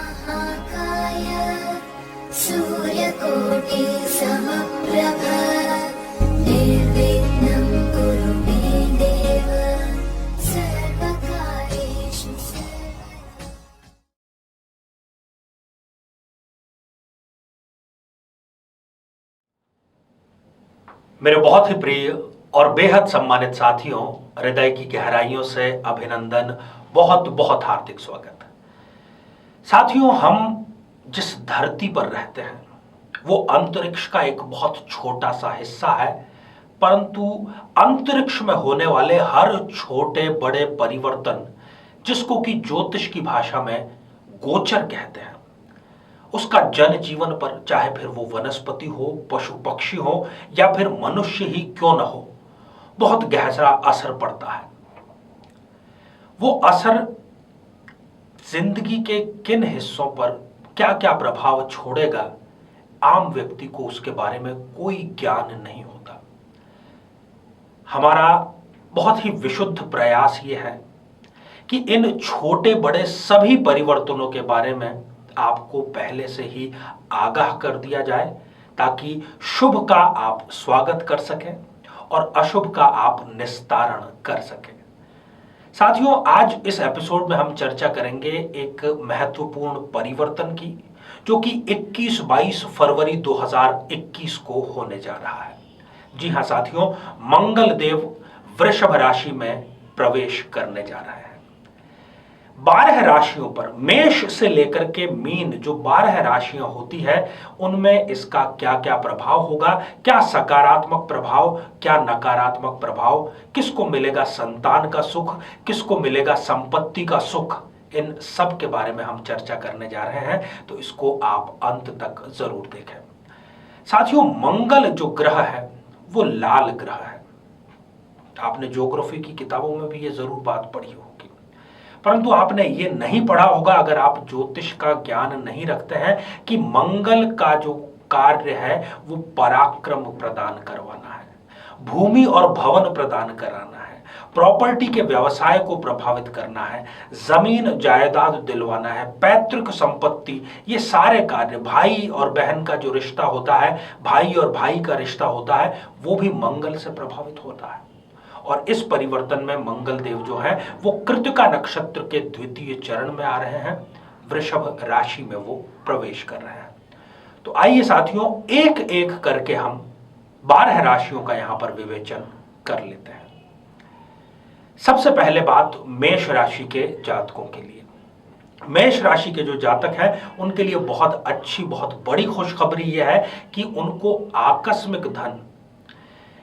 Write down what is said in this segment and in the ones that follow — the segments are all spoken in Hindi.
महाकाय सूर्यकोटि समप्रभ निर्विघ्नं कुरु मे देव सर्वकार्येषु सर्वदा। मेरे बहुत ही प्रिय और बेहद सम्मानित साथियों, हृदय की गहराइयों से अभिनंदन, बहुत बहुत हार्दिक स्वागत। साथियों, हम जिस धरती पर रहते हैं वो अंतरिक्ष का एक बहुत छोटा सा हिस्सा है, परंतु अंतरिक्ष में होने वाले हर छोटे बड़े परिवर्तन, जिसको कि ज्योतिष की भाषा में गोचर कहते हैं, उसका जनजीवन पर, चाहे फिर वो वनस्पति हो, पशु पक्षी हो या फिर मनुष्य ही क्यों न हो, बहुत गहरा असर पड़ता है। वो असर जिंदगी के किन हिस्सों पर क्या क्या प्रभाव छोड़ेगा, आम व्यक्ति को उसके बारे में कोई ज्ञान नहीं होता। हमारा बहुत ही विशुद्ध प्रयास ये है कि इन छोटे बड़े सभी परिवर्तनों के बारे में आपको पहले से ही आगाह कर दिया जाए, ताकि शुभ का आप स्वागत कर सकें और अशुभ का आप निस्तारण कर सकें। साथियों, आज इस एपिसोड में हम चर्चा करेंगे एक महत्वपूर्ण परिवर्तन की, जो कि 21-22 फरवरी 2021 को होने जा रहा है। जी हां साथियों, मंगल देव वृषभ राशि में प्रवेश करने जा रहे हैं। 12 राशियों पर, मेष से लेकर के मीन, जो 12 राशियां होती है, उनमें इसका क्या क्या प्रभाव होगा, क्या सकारात्मक प्रभाव, क्या नकारात्मक प्रभाव, किसको मिलेगा संतान का सुख, किसको मिलेगा संपत्ति का सुख, इन सब के बारे में हम चर्चा करने जा रहे हैं, तो इसको आप अंत तक जरूर देखें। साथियों, मंगल जो ग्रह है वो लाल ग्रह है। आपने ज्योग्राफी की किताबों में भी ये जरूर बात पढ़ी होगी, परंतु आपने ये नहीं पढ़ा होगा, अगर आप ज्योतिष का ज्ञान नहीं रखते हैं, कि मंगल का जो कार्य है वो पराक्रम प्रदान करवाना है, भूमि और भवन प्रदान कराना है, प्रॉपर्टी के व्यवसाय को प्रभावित करना है, जमीन जायदाद दिलवाना है, पैतृक संपत्ति, ये सारे कार्य, भाई और बहन का जो रिश्ता होता है, भाई और भाई का रिश्ता होता है, वो भी मंगल से प्रभावित होता है। और इस परिवर्तन में मंगल देव जो है वो कृत्तिका नक्षत्र के द्वितीय चरण में आ रहे हैं, वृषभ राशि में वो प्रवेश कर रहे हैं। तो आइए साथियों, एक एक करके हम 12 राशियों का यहां पर विवेचन कर लेते हैं। सबसे पहले बात मेष राशि के जातकों के लिए। मेष राशि के जो जातक हैं उनके लिए बहुत अच्छी, बहुत बड़ी खुशखबरी यह है कि उनको आकस्मिक धन,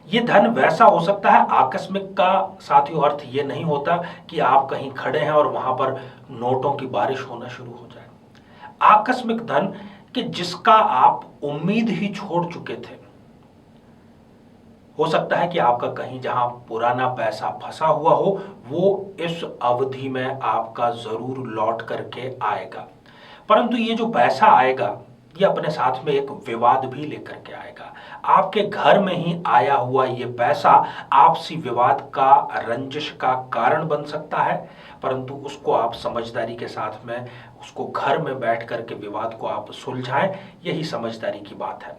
ये धन वैसा हो सकता है, आकस्मिक का साथियों अर्थ ये नहीं होता कि आप कहीं खड़े हैं और वहां पर नोटों की बारिश होना शुरू हो जाए। आकस्मिक धन कि जिसका आप उम्मीद ही छोड़ चुके थे। हो सकता है कि आपका कहीं जहां पुराना पैसा फंसा हुआ हो, वो इस अवधि में आपका जरूर लौट करके आएगा, परंतु ये जो पैसा आएगा ये अपने साथ में एक विवाद भी लेकर के आएगा। आपके घर में ही आया हुआ ये पैसा आपसी विवाद का, रंजिश का कारण बन सकता है, परंतु उसको आप समझदारी के साथ में, उसको घर में बैठ करके विवाद को आप सुलझाएं, यही समझदारी की बात है।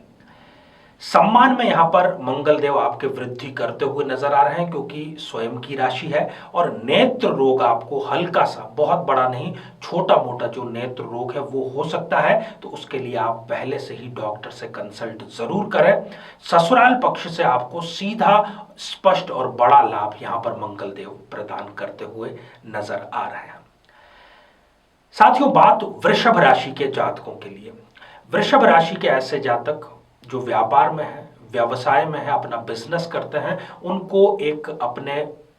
सम्मान में यहां पर मंगल देव आपके वृद्धि करते हुए नजर आ रहे हैं, क्योंकि स्वयं की राशि है, और नेत्र रोग आपको हल्का सा, बहुत बड़ा नहीं, छोटा मोटा जो नेत्र रोग है वो हो सकता है, तो उसके लिए आप पहले से ही डॉक्टर से कंसल्ट जरूर करें। ससुराल पक्ष से आपको सीधा, स्पष्ट और बड़ा लाभ यहां पर मंगल देव प्रदान करते हुए नजर आ रहे हैं। साथियों, बात वृषभ राशि के जातकों के लिए। वृषभ राशि के ऐसे जातक जो व्यापार में है, व्यवसाय में है, अपना बिजनेस करते हैं, उनको एक अपने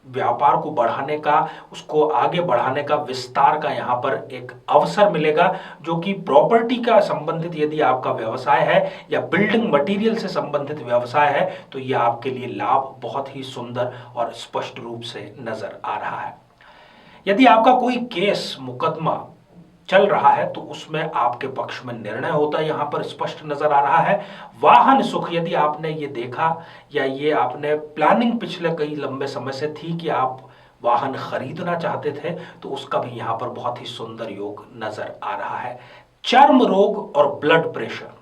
व्यापार को बढ़ाने का, उसको आगे बढ़ाने का, विस्तार का यहाँ पर एक अवसर मिलेगा, जो कि प्रॉपर्टी का संबंधित यदि आपका व्यवसाय है या बिल्डिंग मटेरियल से संबंधित व्यवसाय है, तो यह आपके लिए लाभ बहुत ही सुंदर और स्पष्ट रूप से नजर आ रहा है। यदि आपका कोई केस, मुकदमा चल रहा है तो उसमें आपके पक्ष में निर्णय होता है, यहां पर स्पष्ट नजर आ रहा है। वाहन सुख, यदि आपने ये देखा या ये आपने प्लानिंग पिछले कई लंबे समय से थी कि आप वाहन खरीदना चाहते थे तो उसका भी यहाँ पर बहुत ही सुंदर योग नजर आ रहा है। चर्म रोग और ब्लड प्रेशर,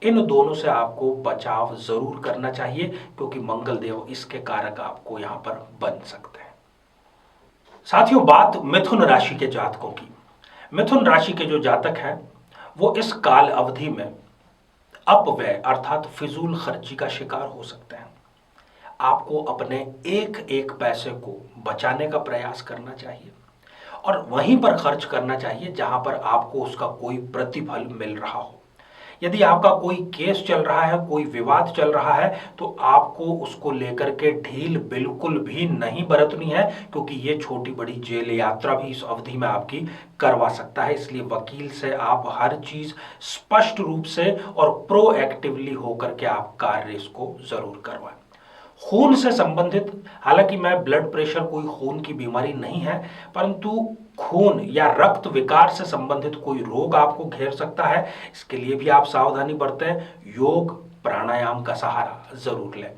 इन दोनों से आपको बचाव जरूर करना चाहिए क्योंकि मंगल देव इसके कारक आपको यहाँ पर बन सकते हैं। साथियों, बात मिथुन राशि के जातकों की। मिथुन राशि के जो जातक हैं वो इस काल अवधि में अपव्यय अर्थात फिजूल खर्ची का शिकार हो सकते हैं। आपको अपने एक एक पैसे को बचाने का प्रयास करना चाहिए और वहीं पर खर्च करना चाहिए जहां पर आपको उसका कोई प्रतिफल मिल रहा हो। यदि आपका कोई केस चल रहा है, कोई विवाद चल रहा है, तो आपको उसको लेकर के ढील बिल्कुल भी नहीं बरतनी है क्योंकि ये छोटी बड़ी जेल यात्रा भी इस अवधि में आपकी करवा सकता है। इसलिए वकील से आप हर चीज स्पष्ट रूप से और प्रोएक्टिवली होकर के आप कार्य इसको जरूर करवाएं। खून से संबंधित, हालांकि मैं ब्लड प्रेशर कोई खून की बीमारी नहीं है, परंतु खून या रक्त विकार से संबंधित कोई रोग आपको घेर सकता है। इसके लिए भी आप सावधानी बरतें, योग प्राणायाम का सहारा जरूर लें।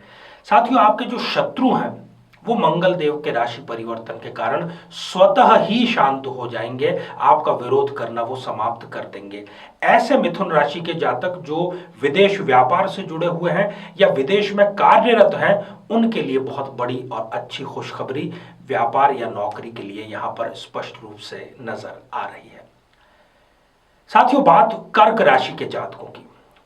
साथियों, आपके जो शत्रु हैं वो मंगल देव के राशि परिवर्तन के कारण स्वतः ही शांत हो जाएंगे, आपका विरोध करना वो समाप्त कर देंगे। ऐसे मिथुन राशि के जातक जो विदेश व्यापार से जुड़े हुए हैं या विदेश में कार्यरत हैं, उनके लिए बहुत बड़ी और अच्छी खुशखबरी व्यापार या नौकरी के लिए यहां पर स्पष्ट रूप से नजर आ रही है। साथियों, बात कर्क राशि के जातकों की।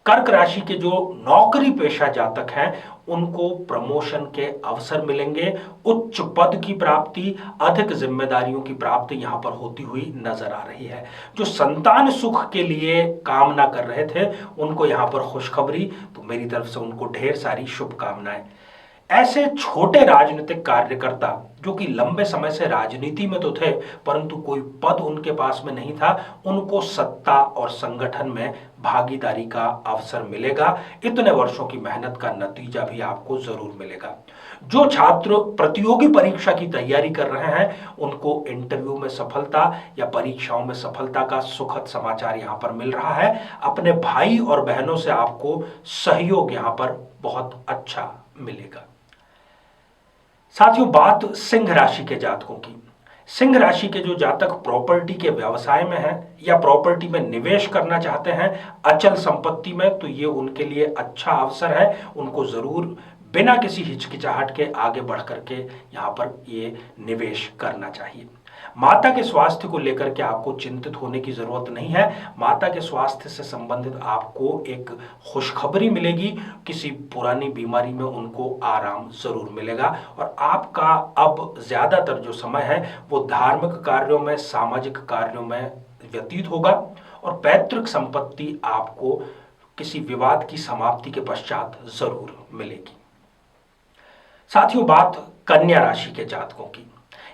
कर्क राशि के जो नौकरी पेशा जातक हैं उनको प्रमोशन के अवसर मिलेंगे, उच्च पद की प्राप्ति, अधिक जिम्मेदारियों की प्राप्ति यहां पर होती हुई नजर आ रही है। जो संतान सुख के लिए कामना कर रहे थे उनको यहां पर खुशखबरी, तो मेरी तरफ से उनको ढेर सारी शुभकामनाएं। ऐसे छोटे राजनीतिक कार्यकर्ता जो कि लंबे समय से राजनीति में तो थे परंतु कोई पद उनके पास में नहीं था, उनको सत्ता और संगठन में भागीदारी का अवसर मिलेगा। इतने वर्षों की मेहनत का नतीजा भी आपको जरूर मिलेगा। जो छात्र प्रतियोगी परीक्षा की तैयारी कर रहे हैं उनको इंटरव्यू में सफलता या परीक्षाओं में सफलता का सुखद समाचार यहां पर मिल रहा है। अपने भाई और बहनों से आपको सहयोग यहां पर बहुत अच्छा मिलेगा। साथियों, बात सिंह राशि के जातकों की। सिंह राशि के जो जातक प्रॉपर्टी के व्यवसाय में हैं या प्रॉपर्टी में निवेश करना चाहते हैं अचल संपत्ति में, तो ये उनके लिए अच्छा अवसर है। उनको जरूर बिना किसी हिचकिचाहट के आगे बढ़ करके यहाँ पर ये निवेश करना चाहिए। माता के स्वास्थ्य को लेकर के आपको चिंतित होने की जरूरत नहीं है। माता के स्वास्थ्य से संबंधित आपको एक खुशखबरी मिलेगी, किसी पुरानी बीमारी में उनको आराम जरूर मिलेगा और आपका अब ज्यादातर जो समय है वो धार्मिक कार्यों में, सामाजिक कार्यों में व्यतीत होगा और पैतृक संपत्ति आपको किसी विवाद की समाप्ति के पश्चात जरूर मिलेगी। साथियों, बात कन्या राशि के जातकों की।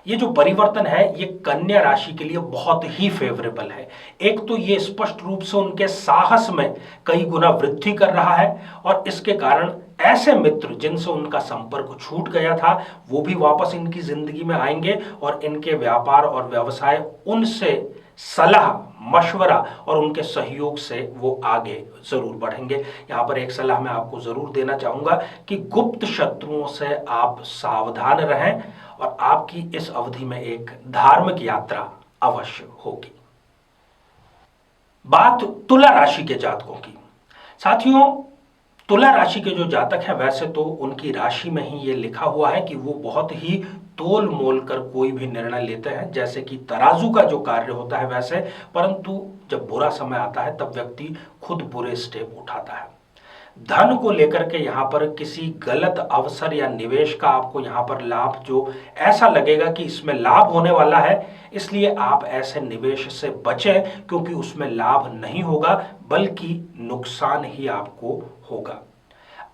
ये जो परिवर्तन है ये कन्या राशि के लिए बहुत ही फेवरेबल है। एक तो ये स्पष्ट रूप से उनके साहस में कई गुना वृद्धि कर रहा है और इसके कारण ऐसे मित्र जिनसे उनका संपर्क छूट गया था वो भी वापस इनकी जिंदगी में आएंगे और इनके व्यापार और व्यवसाय उनसे सलाह मशवरा और उनके सहयोग से वो आगे जरूर बढ़ेंगे। यहाँ पर एक सलाह मैं आपको जरूर देना चाहूंगा कि गुप्त शत्रुओं से आप सावधान रहें और आपकी इस अवधि में एक धार्मिक यात्रा अवश्य होगी। बात तुला राशि के जातकों की। साथियों, तुला राशि के जो जातक हैं वैसे तो उनकी राशि में ही ये लिखा हुआ है कि वो बहुत ही तोल मोल कर कोई भी निर्णय लेते हैं, जैसे कि तराजू का जो कार्य होता है वैसे, परंतु जब बुरा समय आता है तब व्यक्ति खुद बुरे स्टेप उठाता है। धन को लेकर के यहाँ पर किसी गलत अवसर या निवेश का आपको यहाँ पर लाभ जो ऐसा लगेगा कि इसमें लाभ होने वाला है, इसलिए आप ऐसे निवेश से बचें क्योंकि उसमें लाभ नहीं होगा बल्कि नुकसान ही आपको होगा।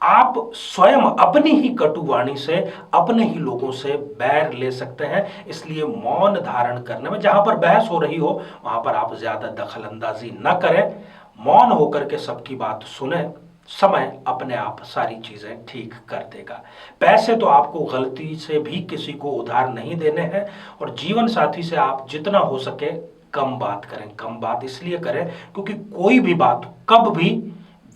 आप स्वयं अपनी ही कटुवाणी से अपने ही लोगों से बैर ले सकते हैं, इसलिए मौन धारण करने में, जहां पर बहस हो रही हो वहां पर आप ज्यादा दखलंदाजी न करें, मौन होकर के सबकी बात सुने। समय अपने आप सारी चीजें ठीक कर देगा। पैसे तो आपको गलती से भी किसी को उधार नहीं देने हैं और जीवन साथी से आप जितना हो सके कम बात करें। कम बात इसलिए करें क्योंकि कोई भी बात कब भी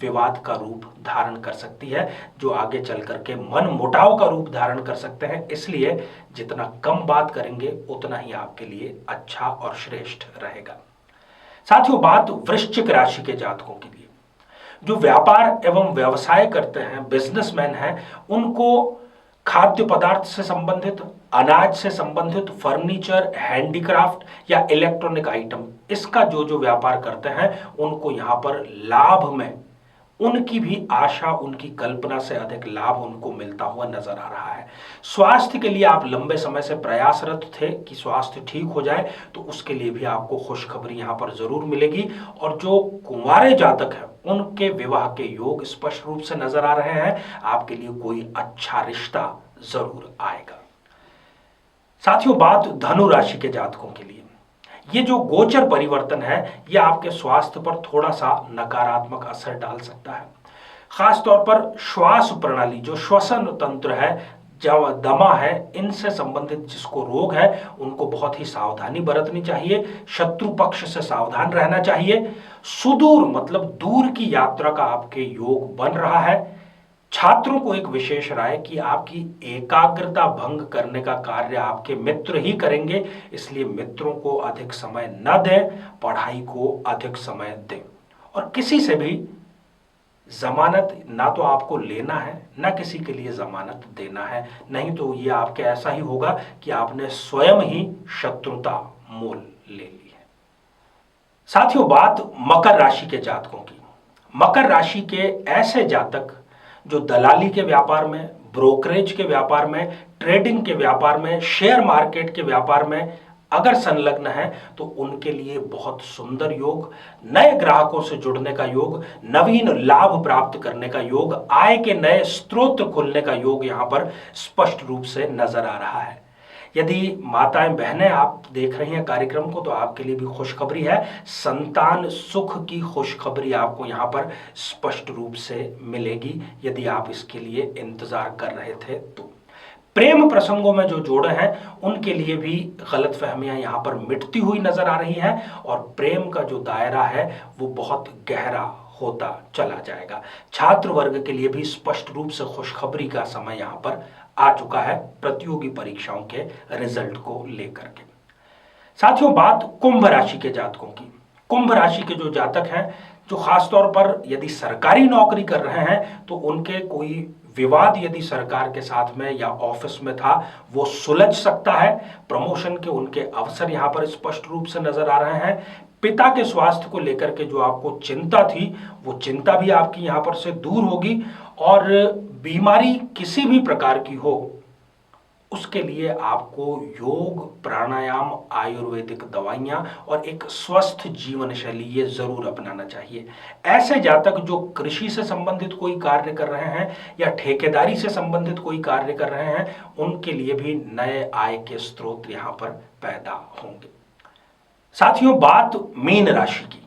विवाद का रूप धारण कर सकती है, जो आगे चल करके मन मुटाव का रूप धारण कर सकते हैं। इसलिए जितना कम बात करेंगे उतना ही आपके लिए अच्छा और श्रेष्ठ रहेगा। साथियों, बात वृश्चिक राशि के जातकों के लिए, जो व्यापार एवं व्यवसाय करते हैं, बिजनेसमैन हैं, उनको खाद्य पदार्थ से संबंधित, अनाज से संबंधित, फर्नीचर, हैंडीक्राफ्ट या इलेक्ट्रॉनिक आइटम, इसका जो व्यापार करते हैं उनको यहां पर लाभ में उनकी भी आशा, उनकी कल्पना से अधिक लाभ उनको मिलता हुआ नजर आ रहा है। स्वास्थ्य के लिए आप लंबे समय से प्रयासरत थे कि स्वास्थ्य ठीक हो जाए, तो उसके लिए भी आपको खुशखबरी यहां पर जरूर मिलेगी। और जो कुंवारे जातक हैं उनके विवाह के योग स्पष्ट रूप से नजर आ रहे हैं। आपके लिए कोई अच्छा रिश्ता जरूर आएगा। साथियों, बात धनु राशि के जातकों के लिए, ये जो गोचर परिवर्तन है ये आपके स्वास्थ्य पर थोड़ा सा नकारात्मक असर डाल सकता है। खासतौर पर श्वास प्रणाली, जो श्वसन तंत्र है, जब दमा है, इनसे संबंधित जिसको रोग है उनको बहुत ही सावधानी बरतनी चाहिए। शत्रु पक्ष से सावधान रहना चाहिए। सुदूर मतलब दूर की यात्रा का आपके योग बन रहा है। छात्रों को एक विशेष राय कि आपकी एकाग्रता भंग करने का कार्य आपके मित्र ही करेंगे, इसलिए मित्रों को अधिक समय न दें, पढ़ाई को अधिक समय दें। और किसी से भी जमानत ना तो आपको लेना है, ना किसी के लिए जमानत देना है, नहीं तो ये आपके ऐसा ही होगा कि आपने स्वयं ही शत्रुता मोल ले ली है। साथियों, बात मकर राशि के जातकों की। मकर राशि के ऐसे जातक जो दलाली के व्यापार में, ब्रोकरेज के व्यापार में, ट्रेडिंग के व्यापार में, शेयर मार्केट के व्यापार में अगर संलग्न है तो उनके लिए बहुत सुंदर योग, नए ग्राहकों से जुड़ने का योग, नवीन लाभ प्राप्त करने का योग, आय के नए स्रोत खुलने का योग यहां पर स्पष्ट रूप से नजर आ रहा है। यदि माताएं बहनें आप देख रही हैं कार्यक्रम को, तो आपके लिए भी खुशखबरी है। संतान सुख की खुशखबरी आपको यहां पर स्पष्ट रूप से मिलेगी, यदि आप इसके लिए इंतजार कर रहे थे तो। प्रेम प्रसंगों में जो जोड़े हैं उनके लिए भी गलतफहमियां यहां पर मिटती हुई नजर आ रही हैं और प्रेम का जो दायरा है वो बहुत गहरा होता चला जाएगा। छात्र वर्ग के लिए भी स्पष्ट रूप से खुशखबरी का समय यहां पर आ चुका है, प्रतियोगी परीक्षाओं के रिजल्ट को लेकर के। साथियों, बात कुंभ राशि के जातकों की। कुंभ राशि के जो जातक हैं, जो खासतौर पर यदि सरकारी नौकरी कर रहे हैं तो उनके कोई विवाद यदि सरकार के साथ में या ऑफिस में था वो सुलझ सकता है। प्रमोशन के उनके अवसर यहां पर स्पष्ट रूप से नजर आ रहे हैं। पिता के स्वास्थ्य को लेकर के जो आपको चिंता थी वो चिंता भी आपकी यहां पर से दूर होगी और बीमारी किसी भी प्रकार की हो उसके लिए आपको योग, प्राणायाम, आयुर्वेदिक दवाइयां और एक स्वस्थ जीवन शैली ये जरूर अपनाना चाहिए। ऐसे जातक जो कृषि से संबंधित कोई कार्य कर रहे हैं या ठेकेदारी से संबंधित कोई कार्य कर रहे हैं उनके लिए भी नए आय के स्रोत यहां पर पैदा होंगे। साथियों, बात मीन राशि की।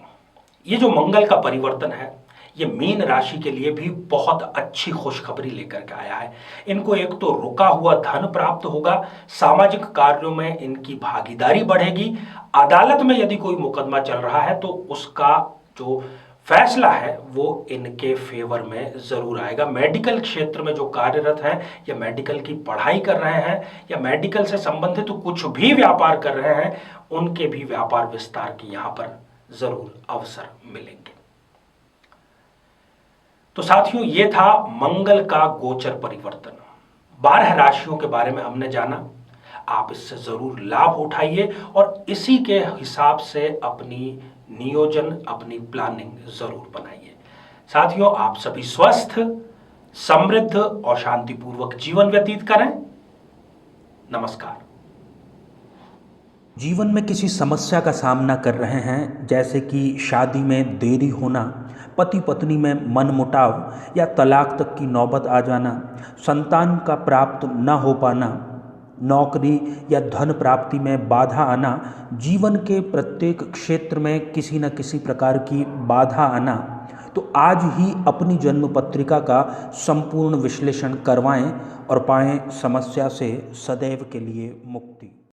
ये जो मंगल का परिवर्तन है ये मीन राशि के लिए भी बहुत अच्छी खुशखबरी लेकर के आया है। इनको एक तो रुका हुआ धन प्राप्त होगा, सामाजिक कार्यों में इनकी भागीदारी बढ़ेगी, अदालत में यदि कोई मुकदमा चल रहा है तो उसका जो फैसला है वो इनके फेवर में जरूर आएगा। मेडिकल क्षेत्र में जो कार्यरत हैं या मेडिकल की पढ़ाई कर रहे हैं या मेडिकल से संबंधित कुछ भी व्यापार कर रहे हैं उनके भी व्यापार विस्तार की यहां पर जरूर अवसर मिलेंगे। तो साथियों, ये था मंगल का गोचर परिवर्तन। 12 राशियों के बारे में हमने जाना। आप इससे जरूर लाभ उठाइए और इसी के हिसाब से अपनी नियोजन, अपनी प्लानिंग जरूर बनाइए। साथियों, आप सभी स्वस्थ, समृद्ध और शांतिपूर्वक जीवन व्यतीत करें। नमस्कार। जीवन में किसी समस्या का सामना कर रहे हैं, जैसे कि शादी में देरी होना, पति पत्नी में मनमुटाव या तलाक तक की नौबत आ जाना, संतान का प्राप्त न हो पाना, नौकरी या धन प्राप्ति में बाधा आना, जीवन के प्रत्येक क्षेत्र में किसी न किसी प्रकार की बाधा आना, तो आज ही अपनी जन्म पत्रिका का संपूर्ण विश्लेषण करवाएं और पाएं समस्या से सदैव के लिए मुक्ति।